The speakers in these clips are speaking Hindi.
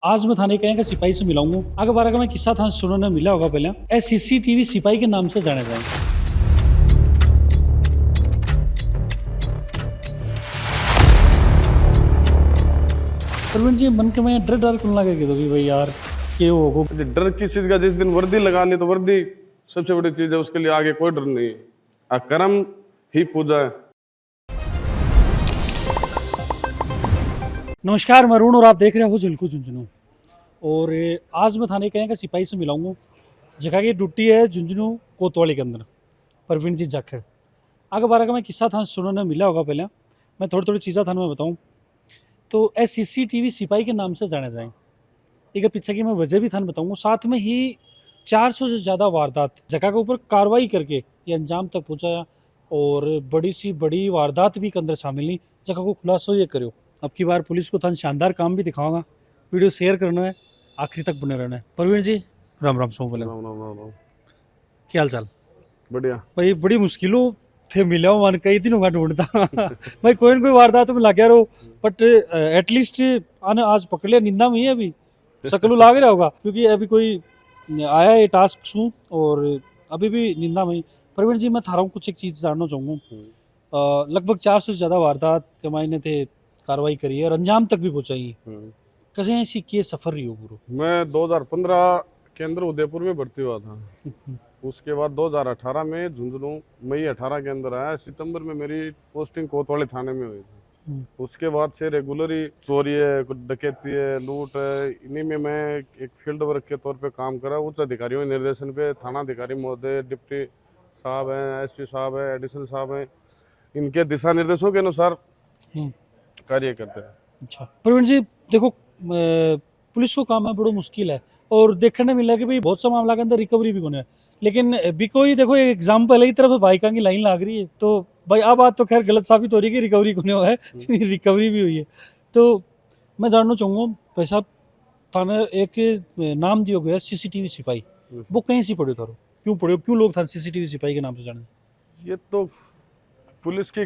आज मैं थाने के सिपाही से मिला हूँ। आगे बार का मैं किस्सा था सुनने मिला होगा पहले। ए सीसीटीवी सिपाही के नाम से जाने जाए। प्रवीण जी मन के में डर डर कुल लगे कि भाई यार के होगो। डर किस चीज का? जिस दिन वर्दी लगा ली तो वर्दी सबसे बड़ी चीज है, उसके लिए आगे कोई डर नहीं है। कर्म ही पूजा है। नमस्कार, मैं अरुण और आप देख रहे हो झलकू झुंझुनू। और आज मैं थाने के सिपाही से मिला हूँ। जगह की ड्यूटी है झुंझुनू कोतवाली के अंदर। प्रवीण जी जाखड़। आगे बार का मैं किस्सा था सुनने मिला होगा पहले। मैं थोड़ी थोड़ी चीज़ें थाने में बताऊँ तो ए सीसीटीवी सिपाही के नाम से जाने जाएँ। एक पीछे की मैं वजह भी थाने बताऊँगा। साथ में ही 400 से ज़्यादा वारदात जगह के ऊपर कार्रवाई करके ये अंजाम तक पहुँचाया। और बड़ी सी बड़ी वारदात भी के अंदर शामिल नहीं, जगह को खुलासा ये करो। अब की बार पुलिस को थान शानदार काम भी दिखाऊंगा। वीडियो शेयर करना है, आखिरी तक बने रहना है। प्रवीण जी राम राम सो बोले, राम राम राम राम। क्या हाल चाल? बढ़िया भाई बड़ी मुश्किलों थे मिला हूँ, मान कई दिनों का ढूंढता भाई कोई ना कोई वारदात में लग गया रहो। बट एटलीस्ट आने आज पकड़ लिया। निंदा में ही है अभी शकल लाग रहा होगा क्योंकि अभी कोई आया है टास्क शू और अभी भी निंदा में ही। प्रवीण जी मैं थारा कुछ एक चीज़ जानना चाहूँगा। लगभग 400 से ज़्यादा वारदात के मायने थे कार्रवाई करी है और अंजाम तक भी पहुँचाई है। कैसे ऐसी किए सफर रही हो पूरा? मैं 2015 के अंदर उदयपुर में भर्ती हुआ था। उसके बाद 2018 में झुंझुनू मई 18 के अंदर आया। सितंबर में मेरी पोस्टिंग कोतवाली थाने में हुई थी। उसके बाद से रेगुलर ही चोरी है, डकैती है, लूट है, इन्हीं में मैं एक फील्ड वर्क के तौर पे काम करा। उच्च अधिकारियों के निर्देशन पे थाना अधिकारी महोदय, डिप्टी साहब हैं, एसपी साहब हैं, एडिशनल साहब हैं, इनके दिशा निर्देशों के अनुसार कार्य करते हैं। अच्छा प्रवीण जी देखो, पुलिस को काम है बड़ा मुश्किल है और देखने मिला कि भाई बहुत सा मामला के अंदर रिकवरी भी होने है। लेकिन बिको ही देखो, एक एग्जाम्पल है, ही तरफ बाइकों की लाइन लग रही है तो भाई अब बात तो खैर गलत साबित हो रही है कि रिकवरी होने हुआ है रिकवरी भी हुई है। तो मैं जानना चाहूँगा भाई साहब, थाने एक नाम दिया गया सीसीटीवी सिपाही, वो कहीं से पड़े थारो? क्यों पड़े, क्यों लोग था सीसीटीवी सिपाही के नाम से जाने? ये तो पुलिस की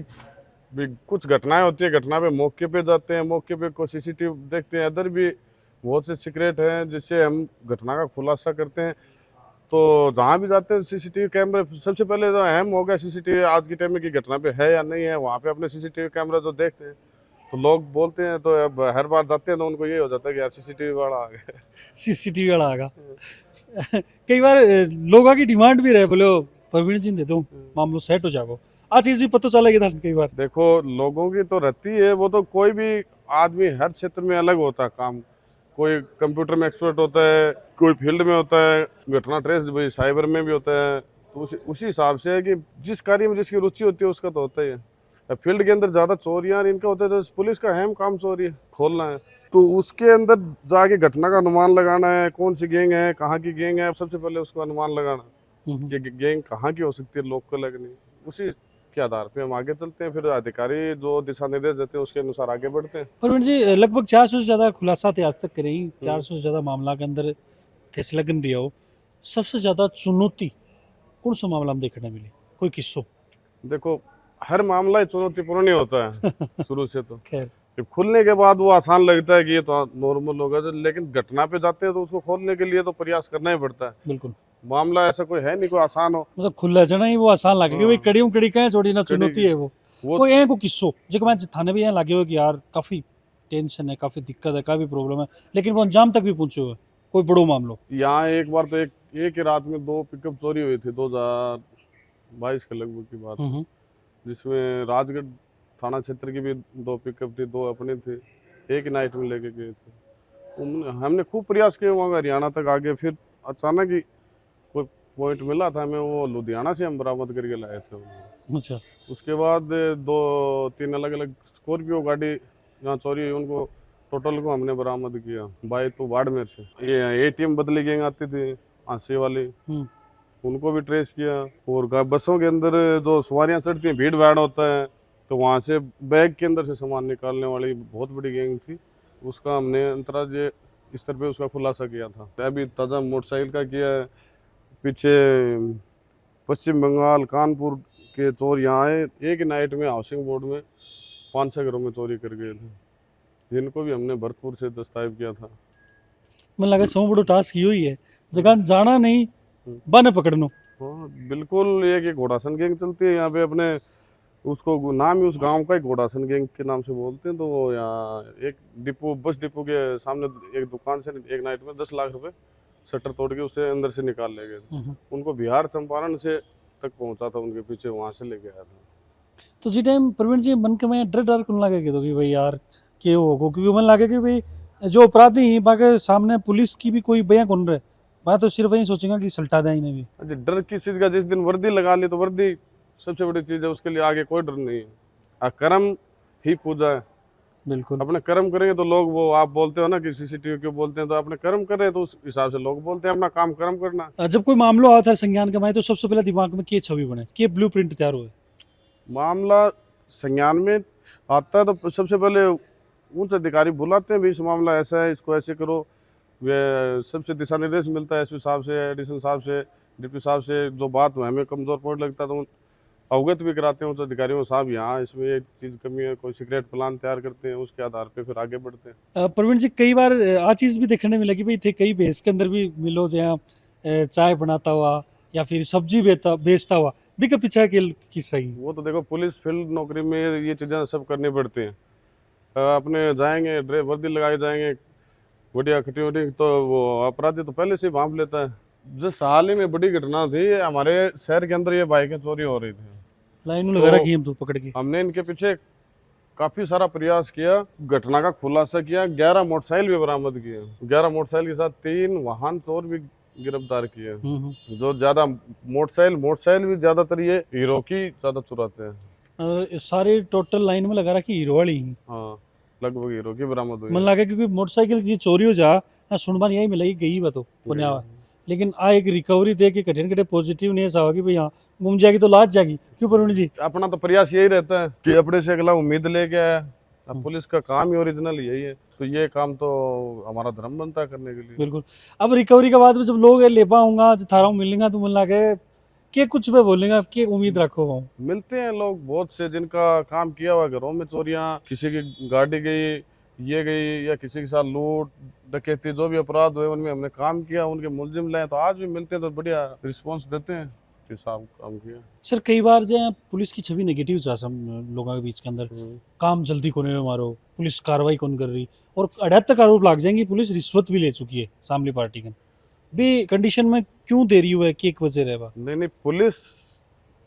भी कुछ घटनाएं होती है, घटना पे मौके पे जाते हैं, मौके पे को सीसीटीवी देखते हैं। अदर भी बहुत से सीक्रेट हैं जिससे हम घटना का खुलासा करते हैं। तो जहाँ भी जाते हैं सीसीटीवी कैमरे सबसे पहले जो अहम हो गया, सीसीटीवी आज के टाइम में की घटना पे है या नहीं है, वहाँ पे अपने सीसीटीवी कैमरा जो देखते हैं तो लोग बोलते हैं। तो अब हर बार जाते हैं तो उनको ये हो जाता है कि यार सीसीटीवी वाला आ गया सीसीटीवी वाला आगा कई बार लोगों की डिमांड भी रहे, बोले प्रवीण जी दे दो मामलो सेट हो जाएगा। आ चीज भी पता चलेगी था कई बार। देखो लोगों की तो रहती है, वो तो कोई भी आदमी हर क्षेत्र में अलग होता है काम। कोई कंप्यूटर में एक्सपर्ट होता है, कोई फील्ड में होता है, घटना ट्रेस भाई साइबर में भी होता है। तो उसी हिसाब से है कि जिस कार्य में जिसकी रुचि होती है उसका तो होता ही है। फील्ड के अंदर ज़्यादा चोरियाँ इनका होता है, तो पुलिस का अहम काम चोरी है खोलना है। तो उसके अंदर जाके घटना का अनुमान लगाना है, कौन सी गैंग है, कहाँ की गैंग है, सबसे पहले उसका अनुमान लगाना कि गैंग कहाँ की हो सकती है, लोकल है कि नहीं। उसी के आधार पे हम आगे चलते हैं, फिर अधिकारी जो दिशा निर्देश देते हैं उसके अनुसार आगे बढ़ते हैं। प्रवीण जी लगभग 400 से ज्यादा खुलासा थे आज तक करे ही। 400 से ज्यादा मामला के अंदर थे लगन भी हो। सबसे ज्यादा चुनौती कौन सा मामला हम देखने मिले, कोई किस्सो? देखो हर मामला ही चुनौतीपूर्ण ही होता है शुरू से। तो खैर जब खुलने के बाद वो आसान लगता है कि ये तो नॉर्मल होगा, लेकिन घटना पे जाते हैं तो उसको खोलने के लिए तो प्रयास करना ही पड़ता है। बिल्कुल, मामला ऐसा कोई है नहीं कोई आसान हो। मतलब खुला जाना ही वो आसान लगे कि भाई कड़ी कड़ी कहें छोड़ी ना, चुनौती है वो। वो कोई है को किस्सो जो मैं थाने भी यहाँ लगे हुए कि यार काफी टेंशन है, काफी दिक्कत है, काफी प्रॉब्लम है, लेकिन वो अंजाम तक भी पहुंचे हुए कोई बड़ो मामलो? यहाँ एक बार तो एक ही रात में 2 पिकअप चोरी हुई थी, 2022 के लगभग की बात है। जिसमें राजगढ़ थाना क्षेत्र की भी 2 पिकअप थी, 2 अपने थे, एक ही नाइट में लेके गए थे। हमने खूब प्रयास किए वहाँ हरियाणा तक आगे, फिर अचानक ही कोई पॉइंट मिला था, हमें वो लुधियाना से हम बरामद करके लाए थे उन्हें। अच्छा, उसके बाद 2-3 अलग अलग स्कॉर्पियो गाड़ी जहाँ चोरी हुई उनको टोटल को हमने बरामद किया। बाई तो बाड़मेर से ये एटीएम बदली गैंग आती थी आंसी वाली, उनको भी ट्रेस किया। और बसों के अंदर जो सवारियां चढ़ती हैं, भीड़ भाड़ होता है, तो वहाँ से बैग के अंदर से सामान निकालने वाली बहुत बड़ी गैंग थी। उसका हमने अंतर्राज्यीय स्तर पे उसका खुलासा किया था। अभी ताज़ा मोटरसाइकिल का किया है। पीछे पश्चिम बंगाल कानपुर के चोर यहाँ आए, एक ही नाइट में हाउसिंग बोर्ड में 5-6 घरों में चोरी कर गए थे, जिनको भी हमने भरतपुर से दस्तावेज किया था। मन लगा सौ बड़ो टास्क यो ही है जगह जाना नहीं बन पकड़नो। हाँ बिल्कुल, ये कि घोड़ासन गैंग चलती है यहाँ पे अपने, उसको नाम ही उस गांव का ही घोड़ासन गैंग के नाम से बोलते हैं। तो वो यहाँ एक डिपो, बस डिपो के सामने एक दुकान से एक नाइट में 10 लाख रुपए शटर तोड़ के उसे अंदर से निकाल ले गए। उनको बिहार चंपारण से तक पहुंचा था, उनके पीछे वहां से लेके आया था। तो जी टाइम प्रवीण जी मन के में डर डर कौन लगे कि भाई यार के हो क्योंकि मन लगे कि भाई जो अपराधी हैं बाकी सामने पुलिस की भी कोई बयां कौन रहे, मैं तो सिर्फ यही सोचूंगा कि सल्टा दें इन्हें भी। अच्छा, डर किस चीज का? जिस दिन वर्दी लगा ली तो वर्दी सबसे बड़ी चीज है, उसके लिए आगे कोई डर नहीं है। कर्म ही पूजा है। बिल्कुल। अपने कर्म करेंगे तो लोग, वो आप बोलते हो ना कि सीसीटीवी क्यों बोलते हैं, तो अपने कर्म कर रहे हैं तो उस हिसाब से लोग बोलते हैं। अपना काम कर्म करना। जब कोई मामला आता है संज्ञान का, मैं तो सबसे पहले दिमाग में के छवि बने के ब्लूप्रिंट तैयार हुए। मामला संज्ञान में आता है तो सबसे पहले उच्च अधिकारी बुलाते हैं, भी इस मामला ऐसा है, इसको ऐसे करो। वे सबसे दिशा निर्देश मिलता है एसपी साहब से, एडिशनल साहब से, डिप्टी साहब से। जो बात में हमें कमजोर पॉइंट लगता है तो अवगत भी कराते हैं उच्च अधिकारियों को, साहब यहाँ इसमें एक चीज़ कमी है, कोई सीक्रेट प्लान तैयार करते हैं, उसके आधार पे फिर आगे बढ़ते हैं। प्रवीण जी कई बार आ चीज़ भी देखने में लगी भाई थे कई भैंस के अंदर भी मिलो जहाँ चाय बनाता हुआ या फिर सब्जी बेचता हुआ भी का पीछे के किस्सा ही। वो तो देखो, पुलिस फील्ड नौकरी में ये चीज़ें सब करनी पड़ती हैं। अपने जाएंगे ड्रेस वर्दी लगाए जाएंगे, बढ़िया खटी वटी, तो वो अपराधी तो पहले से ही भांप लेता है। जिस हाल ही में बड़ी घटना थी हमारे शहर के अंदर, ये बाइकें चोरी हो रही थी, लाइन लगा रखी हम तो पकड़ के। हमने इनके पीछे काफी सारा प्रयास किया, घटना का खुलासा किया, 11 मोटरसाइकिल भी बरामद किए, 11 मोटरसाइकिल के साथ 3 वाहन चोर भी गिरफ्तार किए। जो ज्यादा मोटरसाइकिल भी ज्यादातर ये हीरो की ज्यादा चुराते हैं। सारे टोटल लाइन में लगा रखी हीरो वाली ही। हाँ, लगभग हीरो की बरामद हुई मन है। लगा क्योंकि मोटरसाइकिल की चोरी हो जा सुनबान यही मिलेगी गई बा तो पुण्या, लेकिन आ एक रिकवरी दे के कठिन कठिन पॉजिटिव नहीं ऐसा होगा कि भाई हाँ घूम जाएगी तो लाज जाएगी। क्यों प्रवीण जी? अपना तो प्रयास यही रहता है कि अपने से अगला उम्मीद लेके आया। अब पुलिस का काम ही ओरिजिनल यही है, तो ये काम तो हमारा धर्म बनता है करने के लिए। बिल्कुल। अब रिकवरी के बाद में जब लोग ले पाऊंगा जो थारा मिलेंगे तो मन लगे कि कुछ पे बोलेंगे कि उम्मीद रखो वहाँ मिलते हैं लोग बहुत से जिनका काम किया हुआ, घरों में चोरियां, किसी की गाड़ी गई, ये गई, या किसी के साथ लूट डकैती, जो भी अपराध हुए उनमें हमने काम किया, उनके मुलजिम लाए, तो आज भी मिलते हैं तो बढ़िया रिस्पॉन्स देते हैं कि साहब काम किया। सर कई बार जो है पुलिस की छवि नेगेटिव जा सब लोगों के बीच के अंदर काम जल्दी कोने में मारो, पुलिस कार्रवाई कौन कर रही और अड़त तक आरोप लाग जाएंगे पुलिस रिश्वत भी ले चुकी है सामने पार्टी का भी कंडीशन में क्यों देरी हुआ है कि एक वजह रहे। नहीं, पुलिस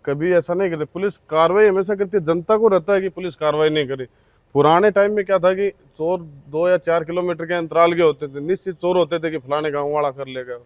कभी ऐसा नहीं करती, पुलिस कार्रवाई हमेशा करती है। जनता को रहता है कि पुलिस कार्रवाई नहीं करे। पुराने टाइम में क्या था कि चोर 2 या 4 किलोमीटर के अंतराल के होते थे, निश्चित चोर होते थे कि फलाने गाँव वाला कर लेगा।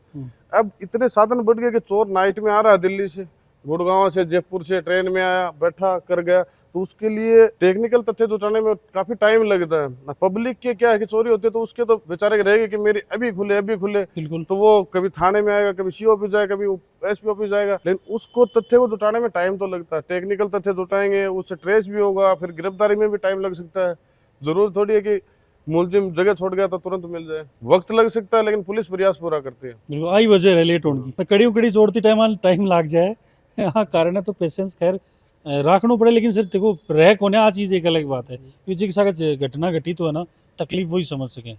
अब इतने साधन बढ़ गए कि चोर नाइट में आ रहा है दिल्ली से, गुड़गांव से, जयपुर से, ट्रेन में आया, बैठा, कर गया, तो उसके लिए टेक्निकल तथ्य जुटाने में काफी टाइम लगता है। पब्लिक के क्या है कि चोरी होती है तो उसके तो बेचारे के रहेगा कि मेरी अभी खुले बिल्कुल। तो वो कभी थाने में आएगा, कभी सी ऑफिस जाएगा, कभी एसपी ऑफिस जाएगा, लेकिन उसको तथ्य को जुटाने में टाइम तो लगता है। टेक्निकल तथ्य जुटाएंगे, उससे ट्रेस भी होगा, फिर गिरफ्तारी में भी टाइम लग सकता है। जरूर थोड़ी है कि मुलजिम जगह छोड़ गया तो तुरंत मिल जाए, वक्त लग सकता है, लेकिन पुलिस प्रयास पूरा करती है। बिल्कुल आई वजह है लेट होने की, कड़ी जोड़ती टाइम लाग जाए। हाँ कारण है तो पेशेंस खैर रखना पड़े, लेकिन सर देखो रह कोने आ चीज़ एक अलग बात है क्योंकि जिस घटना घटी तो है ना तकलीफ वही समझ सकें।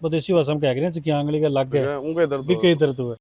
बहुत ऐसी भाषा में कह रहे हैं कि आंगली का लग गया उनका दर्द भी कई दर्द हुआ।